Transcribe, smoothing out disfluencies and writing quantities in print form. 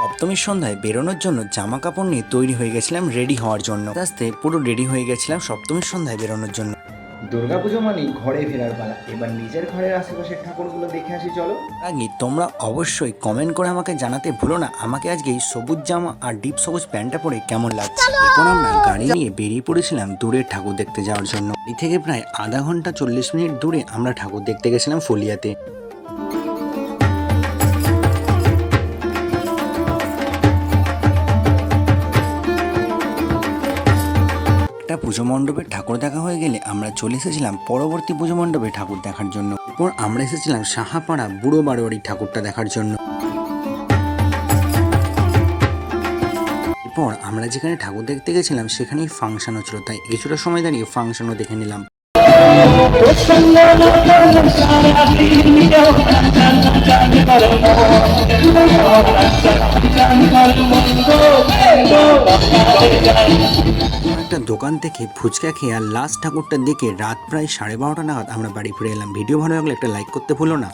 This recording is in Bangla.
সপ্তমীর সন্ধ্যায় বেরোনোর জন্য জামা কাপড় নিয়ে তৈরি হয়ে গেছিলাম রেডি হওয়ার জন্য। আস্তে আস্তে পুরো রেডি হয়ে গেছিলাম সপ্তমীর সন্ধ্যায় বেরোনোর জন্য। দুর্গাপুজো মানেই ঘরে ফেরার পালা। এবার নিজের ঘরের আশেপাশের ঠাকুরগুলো দেখে আসি চলো। আগে তোমরা অবশ্যই কমেন্ট করে আমাকে জানাতে ভুলো না আমাকে আজকে এই সবুজ জামা আর ডিপ সবুজ প্যান্টটা পরে কেমন লাগছে। এরপর আমরা গাড়ি নিয়ে বেরিয়ে পড়েছিলাম দূরের ঠাকুর দেখতে যাওয়ার জন্য। এই থেকে প্রায় আধা ঘন্টা 40 মিনিট দূরে আমরা ঠাকুর দেখতে গেছিলাম ফুলিয়াতে। একটা পুজো মণ্ডপে ঠাকুর দেখা হয়ে গেলে আমরা চলে এসেছিলাম পরবর্তী পুজো মণ্ডপে ঠাকুর দেখার জন্য। এরপর আমরা এসেছিলাম সাহাপাড়া বুড়ো বারোয়ারি ঠাকুরটা দেখার জন্য। এরপর আমরা যেখানে ঠাকুর দেখতে গেছিলাম সেখানেই ফাংশন হচ্ছিল, তাই কিছুটা সময় দাঁড়িয়ে ফাংশনও দেখে নিলাম। একটা দোকান থেকে ফুচকা খেয়ে আর লাস্ট ঠাকুরটা দেখে রাত প্রায় 12:30 নাগাদ আমরা বাড়ি ফিরে এলাম। ভিডিও ভালো লাগলে একটা লাইক করতে ভুলো না।